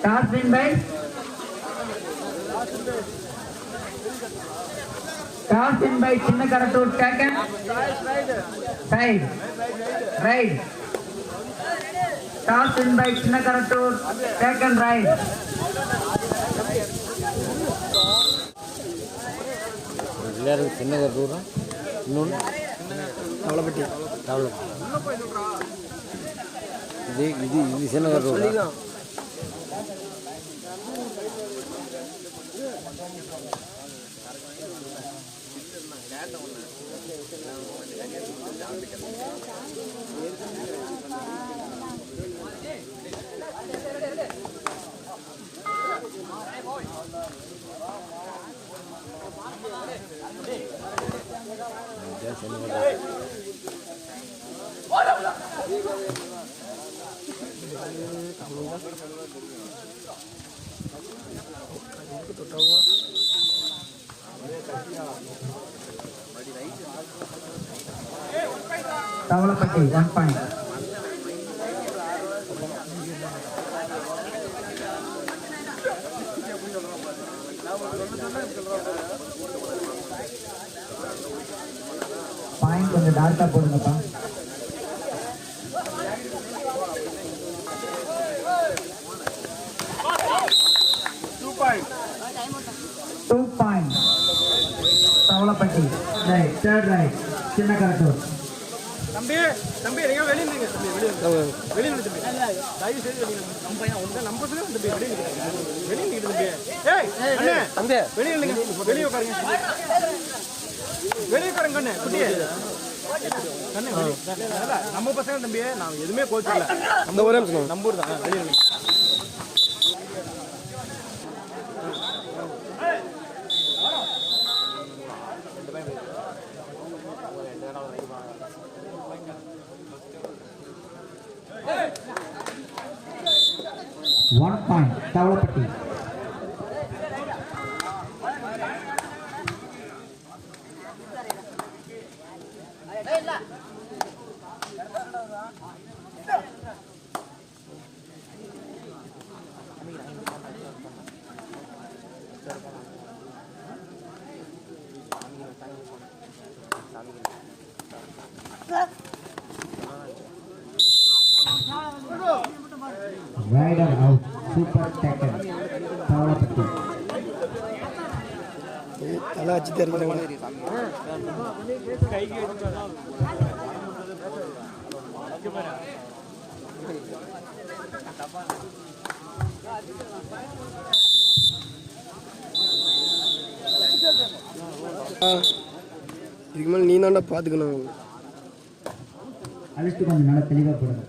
Toss win by Chinna Karatur. Taken. Side. Right. Toss win by Chinna Karatur. Taken right. Chinna Karatur. No. Tavlapatti. This Chinna Karatur. Tavlapatti 1 point. Point கொஞ்சம் டார்க்கா போடுங்கப்பா. Two points. Tavlapatti. Right. Third right. Chinna Karatur. தம்பி நீங்க வெளிய நில்லுங்க தம்பி வெளிய நில்லு தம்பி தயவு செய்து வெளிய நில்லுங்க நம்ம பையன் உங்க நம்ம சொல்லுங்க தம்பி வெளிய நில்லு தம்பி ஏய் அண்ணே தம்பி வெளிய நில்லுங்க வெளிய உட்காருங்க கண்ணே குட்டியே கண்ணே நம்ம பசங்க தம்பி நான் எதுமே கோச் இல்ல அந்த ஒரே நிமிஷம் நம்ம ஊர் தான் வெளிய நில்லுங்க One point. Tavlapatti. Rider out. Super tackle. Tavlapatti. தலை வச்சு தெரிஞ்சுங்க இதுக்கு மேலே நீ தாண்டா பார்த்துக்கணும் அழைச்சிட்டு கொஞ்சம் நல்லா தெளிவாக போடுங்க.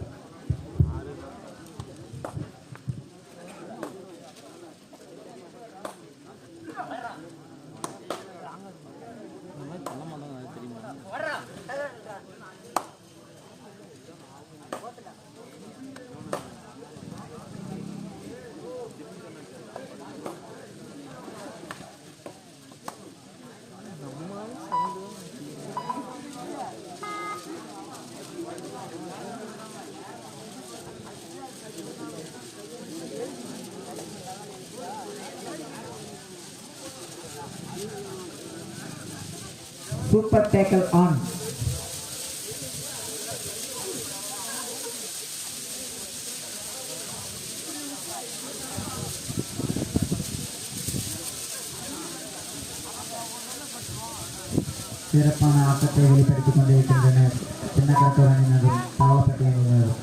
Super tackle on. சிறப்பான ஆட்டத்தை வெளிப்படுத்திக் கொண்டிருக்கின்றனர் சின்ன கரத்தூர் அணியினரும் தவளப்பட்டி அணியினரும்.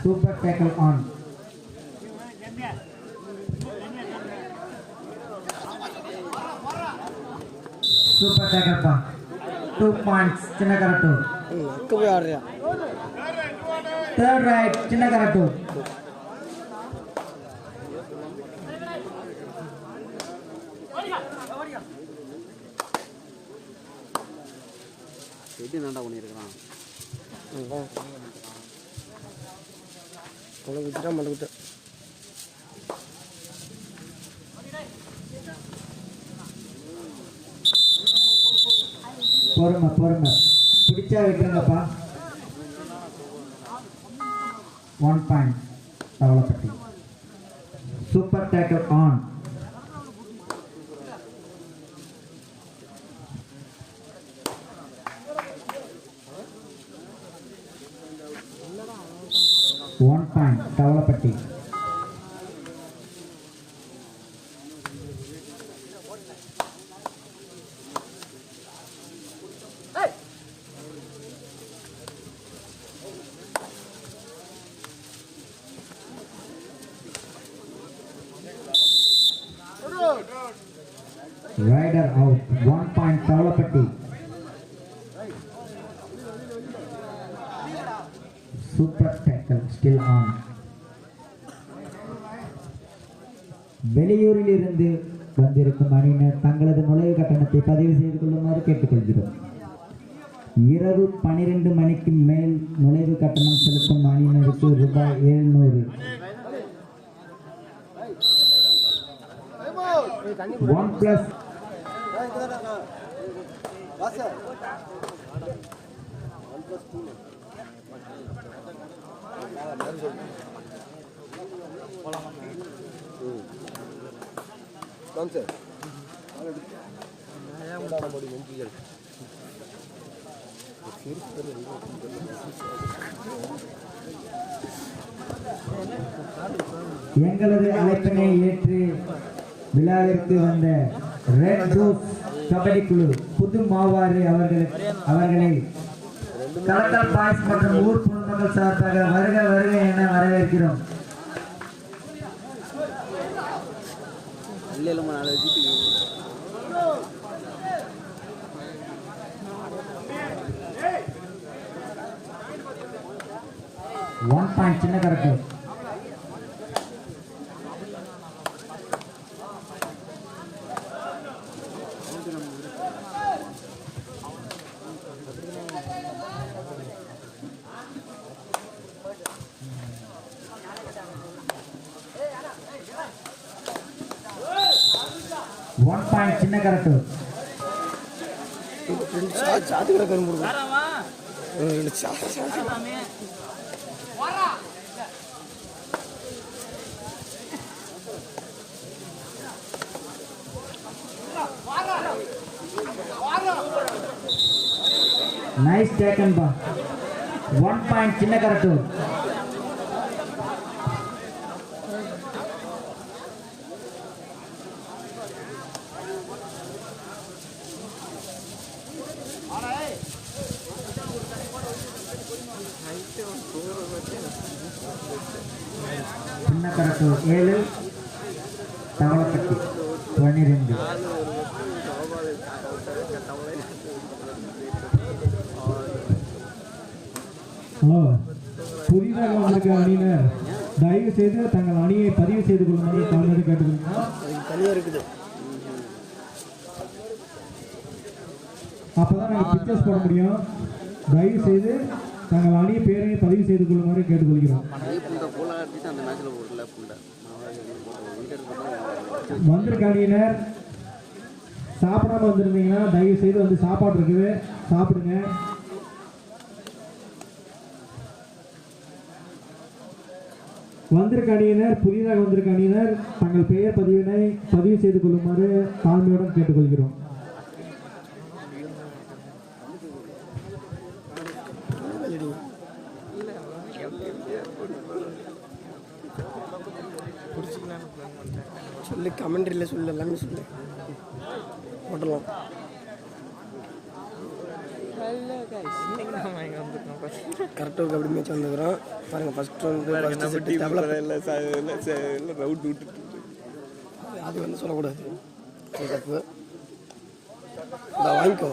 Super tackle on. சூப்பர் டேக்கர்ப்பா 2 பாயிண்ட்ஸ் சின்ன கரட்டூர். அங்கே போய் ஆடுறியா? தேர்ட் ரைட் சின்ன கரட்டூர். எப்படி என்னடா பண்ணியிருக்கிறான்? உனக்கு விட்டுட்டா மண்டை விட்டு பொறுமை பொறுமை பிடிச்சா விட்டுருங்கப்பா. 1 point Thavalappatti. Super tackle on. One point Thavalappatti. Rider out. 1 point Thavalappatti. Super tackle still on. வெளியூரில் இருந்து வந்திருக்கும் அணியினர் தங்களது நுழைவு கட்டணத்தை பதிவு செய்து கொள்ளுமாறு கேட்டுக்கொள்கிறோம். இரவு 12 மணிக்கு மேல் நுழைவு கட்டணம் செலுத்தும் அணியினருக்கு ரூபாய் 700. 1+ எங்களது அழைப்பினை ஏற்று விழாவிற்கு வந்த ரெட் ரோஸ் கபடி குழு புது மாவாறு அவர்களை கலக்கல் பாய்ஸ் மற்றும் ஊர் பொதுமக்கள் சார்பாக வருக வருக என வரவேற்கிறோம். One point சின்ன கரெக்ட். One point சின்ன கரெக்ட். சாத்து கிடக்க Nice taken ba. 1 point சின்ன கரெக்ட். சின்ன கரெக்ட் 7 தவளப்பட்டி 12. புதிதாக வந்திருக்கிற அணியினர் தயவு செய்து தங்கள் அணியை பதிவு செய்து கொள்ளுமாறு தாழ்மையோடு கேட்டுக்கொள்கிறோம். தனியாக இருக்குது. அப்போதான் நாங்கள் பிக்சர்ஸ் போட முடியும். தயவு செய்து தங்கள் அணிய பேரை பதிவு செய்து கொள்ளுமாறு கேட்டுக்கொள்கிறோம். வந்திருக்க அணியினர் சாப்பிடாம வந்திருந்தீங்கன்னா தயவு செய்து வந்து சாப்பாடு இருக்குது, சாப்பிடுங்க. வந்திருக்க அணியினர் புதிதாக வந்திருக்க அணியினர் தங்கள் பெயர் பதிவு செய்து கொள்ளுமாறு தாழ்மையுடன் கேட்டுக்கொள்கிறோம். சொல்லு, கமெண்ட்ரியில் சொல்லு, எல்லாமே சொல்லு, போட்டலாம். கரெக்டாக கபடி மேட்ச் வந்துக்கிறோம் பாருங்கள். ஃபர்ஸ்ட் வந்து ரவுட் விட்டு அது வந்து சொல்லக்கூடாது, தப்பு. இதை வாங்கிக்கோ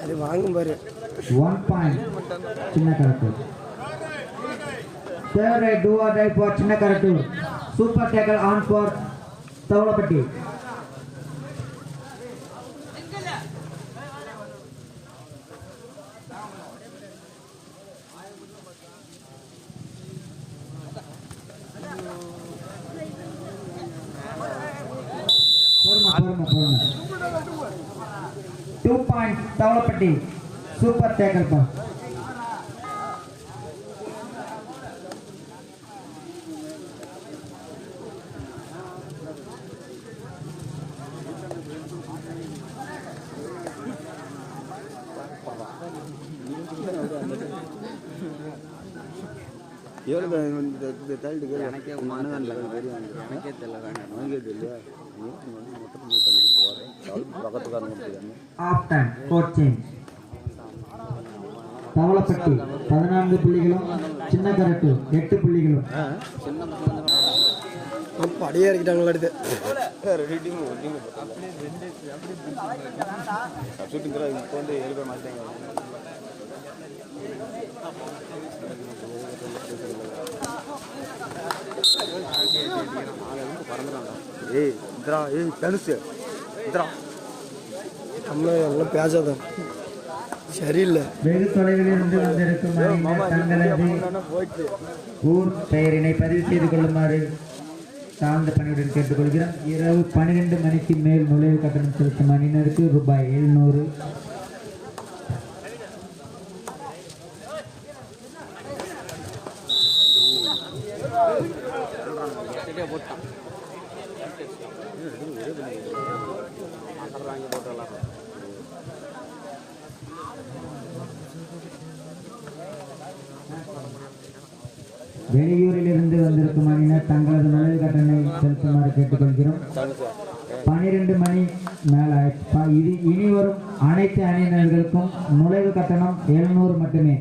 அது வாங்கும் பாரு 1 point சின்ன கரட்டு. Favorite do or die for சின்ன கரட்டு. Super tackle on for தவளப்பட்டி. போருமா 2 points தவளப்பட்டி. சூப்பர் டேக்கல் பா. எவ்வளோ இந்த தள்ளிட்டு எனக்கே எனக்கே தெரியல வாங்கே தெரியல மொத்தமாக தள்ளிட்டு போகிறேன் பக்கத்துக்காரங்க முடியாது. Half time court change. Thavalappatti 14 புள்ளிகளும் சின்ன கரட்டு 8 புள்ளிகளும். படியே இறக்கிட்டாங்களா அடுத்து ஷூட்டிங் கூட இப்போ வந்து எழுத மாட்டேங்க. ஏய் இந்திரா ஏய் தனுஷ் இந்திரா நம்ம எல்லாம் பேசாதான் சரியில்லை. வெகு தொலைவில் இருந்து வந்திருக்கும் அணியினர் தங்களது ஊர் பெயரினை பதிவு செய்து கொள்ளுமாறு சார்ந்த பணியுடன் கேட்டுக்கொள்கிறோம். இரவு 12 மணிக்கு மேல் நுழைவு கட்டணம் செலுத்தும் அணியினருக்கு ரூபாய் 700. வெளியூரிலிருந்து வந்திருக்கும் அணியினர் தங்களது நுழைவு கட்டணை செலுத்துமாறு கேட்டுக்கொள்கிறோம். 12 மணி மேல் ஆயிடுச்சு. இனி வரும் அனைத்து அணியினர்களுக்கும் நுழைவு கட்டணம் 700 மட்டுமே.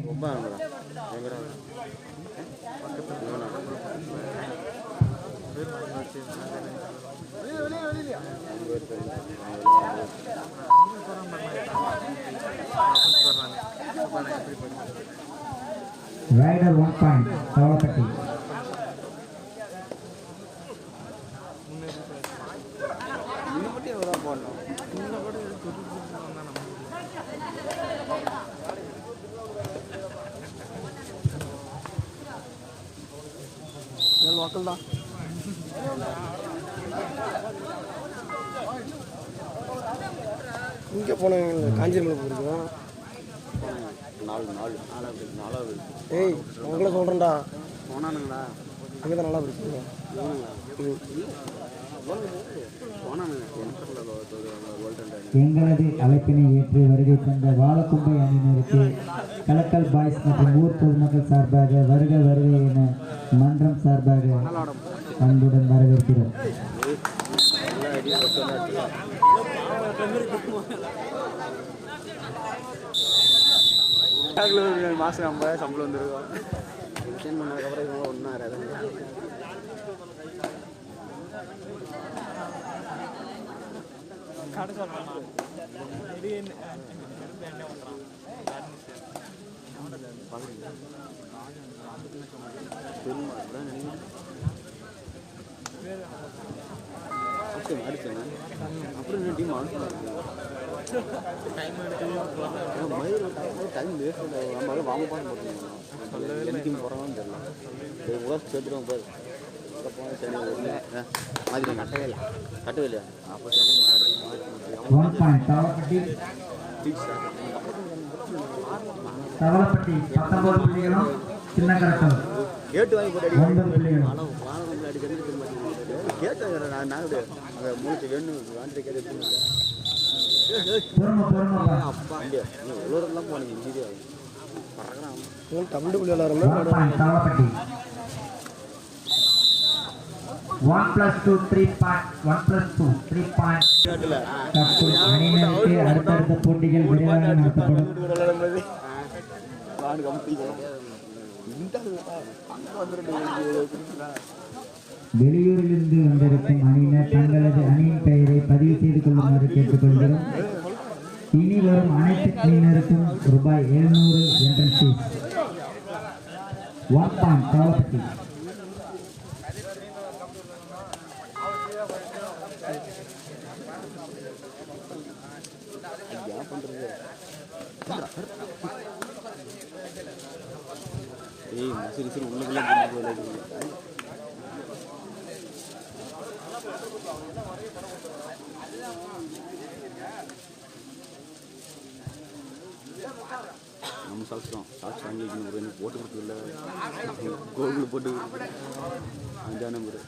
Rider 1 point Thavalappatti. மக்கள் தான் இங்கே போனவங்க காஞ்சிபுரம் போயிருக்கோம். நாலாவது ஏய் உங்களை சொல்கிறேன்டா போனானுங்களா அங்கே தான் நல்லா போயிருக்கீங்க. எங்களது அழைப்பினை ஏற்று வருகை தந்த வாழக்கும்பை அணியினருக்கு கலக்கல் பாய்ஸ் மற்றும் ஊர் பொதுமக்கள் சார்பாக வருக வருகை என மன்றம் சார்பாக அன்புடன் வரவேற்கிறோம். மாதம் 50,000 சம்பளம் வந்துருக்கோம். ரிட்டைன் பண்ணதுக்கப்புறம் ஒன்றா அப்புறம் என்ன டீம் டைம் வேஸ்ட் நம்ம வாங்க போகிறோம் எனக்கு போகிறோம்னு தெரியல கூட சேர்த்துருவோம் பாரு போனால் சரி மாதிரி கட்டவே இல்லையா அப்போ சரி தவளப்பட்டி 19 புள்ளிகளும் சின்ன கரட்டும் கேட்டு வாங்கி போட்டு 9 புள்ளிகளும். வானகம்பில் அடிக்கிறது கேட்டேன் நான் அங்கே மூச்சு வேணும் வாங்கிட்டு கேட்டு அப்பா இல்லையா நீ எவ்வளோலாம் போனீங்க மீதியாக பறக்கிறான் தமிழ் புள்ளி விளாட்றோம். தவளப்பட்டி 1+2 3 பாயிண்ட் 1+2 3 பாயிண்ட் அணியினருக்கு அடுத்தடுத்த போட்டிகள் விரைவாக நடத்தப்படும். வெளியூரிலிருந்து வந்திருக்கும் அணியினர் தங்களது அணியின் பெயரை பதிவு செய்து கொள்ளுமாறு கேட்டுக்கொள்கிறோம். இனி வரும் அனைத்து அணியினருக்கும் ரூபாய் 700 என்ட்ரன்ஸ் ஃபீஸ். 1 பாயிண்ட் தவளப்பட்டி. ஏய் மசிரி சரி உள்ளுக்குள்ள நம்ம சாப்பிட்றோம் சாப்பிட்டு வாங்கி எனக்கு போட்டு கொடுத்ததில்ல கோகுல் போட்டு 5ஆம் number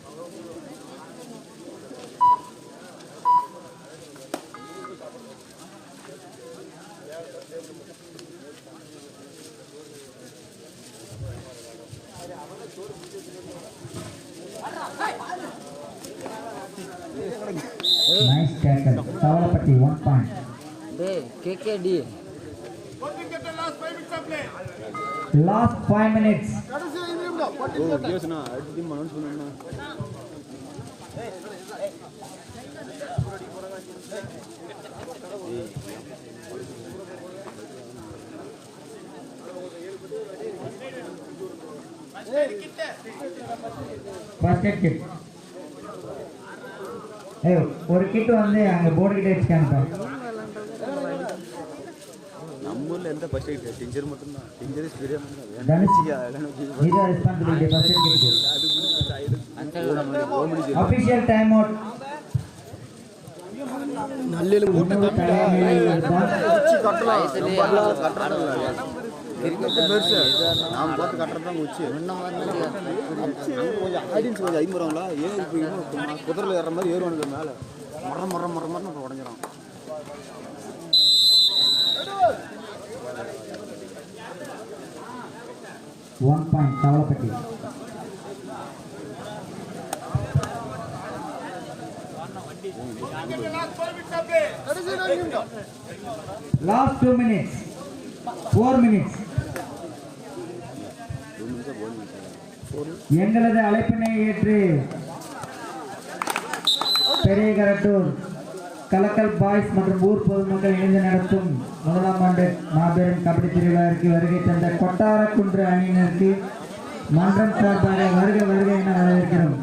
Nice tackle. தவளப்பட்டி 1 point. KKD. Last 5 minutes. ஓ கேஸ்னா அடுத்த டீம் அனௌன்ஸ் பண்ணனும்னா First aid kit. ஒரு கிட் வந்து அங்க போர்டு கிட்ட வச்சுக்காங்க. நம்ம ஊர்ல எந்த ஃபர்ஸ்ட் எய்ட் டிஞ்சர் மட்டும் தான் டிஞ்சர் ஸ்பிரே மட்டும் தான் தனுஷியா இது responsibility first aid kit. Official time out. நல்ல மூட்டை பெருசு நாம் பார்த்து கட்டுறது தான் உச்சி கொஞ்சம் ஆடியன்ஸ் கொஞ்சம் ஐம்புறாங்களா ஏன் இப்போ குதிரையில் ஏற மாதிரி ஏறுவானுங்க மேலே மரம் உடஞ்சிடும். One point Thavalappatti. Last 2 minutes. 4 minutes. எங்களது அழைப்பினை ஏற்று பெரிய கரட்டூர் கலக்கல் பாய்ஸ் மற்றும் ஊர் பொதுமக்கள் இணைந்து நடத்தும் 1ஆம் ஆண்டு மாபெரும் கபடி திருவிழாவிற்கு வருகை தந்த கொட்டாரக்குன்று அணியினருக்கு மன்றம் சார்பாக வருக என வரவேற்கிறோம்.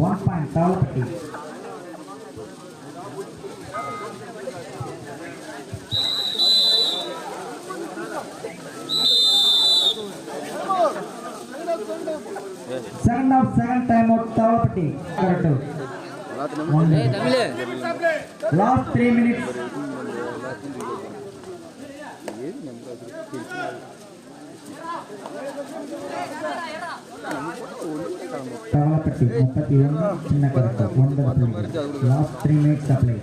One point, தவளப்பட்டி. Second half, second time out, தவளப்பட்டி. Correct. Last 3 minutes. தவளப்பட்டி 31 சின்ன கருத்து 9. Last 3 minutes apply.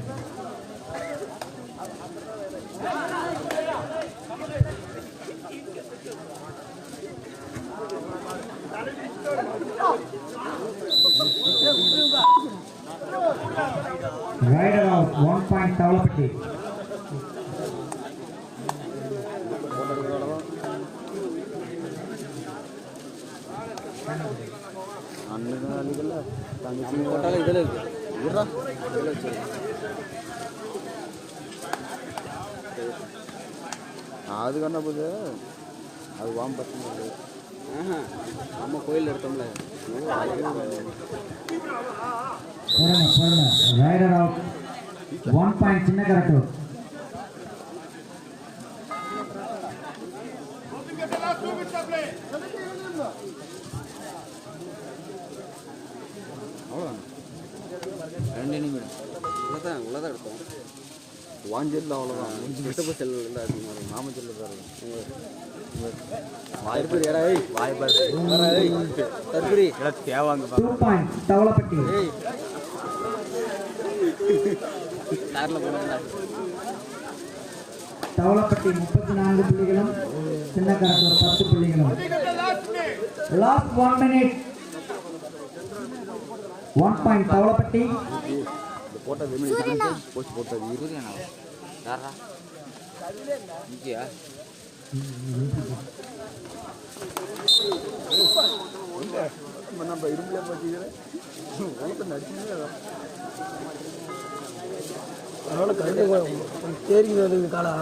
Rider out 1 point தவளப்பட்டி. அது கண்ணா போது அது வாம் பத்து நம்ம கோயில் எடுத்தோம்ல ரைடர் அவுட் 1 பாயிண்ட் சின்ன கரெக்ட். உள்ளதான் எடுத்தோம் வாஞ்சல் அவ்வளோதான் வெட்டப்ப செல்ல இருந்தால் மாமச்சல்ல தான் வாய்ப்பு தற்புரி தேவாங்க 2 பாயிண்ட் தவளப்பட்டி. தவளப்பட்டி 34 புள்ளிகளும் சின்ன கரெக்ட் 10 புள்ளிகளும். Last 1 minute. 1 point Tavlapatti. போட்டது போஸ்ட் போட்டது இருக்கானா யாரா இங்கயா நம்ம இரும்புல பாத்தீங்க உனக்கு நடிச்சீங்க அதனால கரெக்டாக தேரிக்கு வருது காலா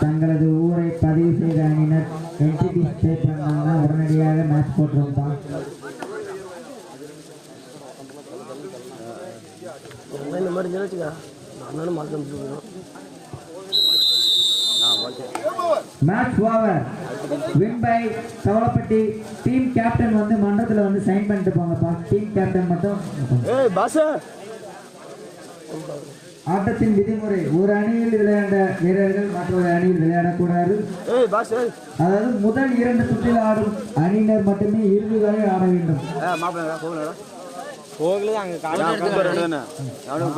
தங்களது ஊரை பதிவு செய்த அணியினர் என்டிபி ஸ்டே பண்ணாங்கன்னா உடனடியாக மேட்ச் போட்டுருந்தான். இந்த மாதிரி நினைச்சுக்கா அதனால மாற்ற முடியும். Match over. Win by Thavalappatti. Team captain வந்து மன்றத்தில் வந்து சைன் பண்ணிட்டு போங்கப்பா. டீம் கேப்டன் மட்டும். ஏய் பாஸ் ஆட்டத்தின் விதிமுறை ஒரு அணியில் விளையாண்ட வீரர்கள் மற்றொரு அணியில் விளையாடக்கூடாது. ஏய் பாஸ் அதாவது முதல் 2 சுற்றில் ஆடும் அணியினர் மட்டுமே இறுதி வரை ஆட வேண்டும். மாப்பிள்ளை போகலடா போகல அங்க கால் எடுத்து யாரும்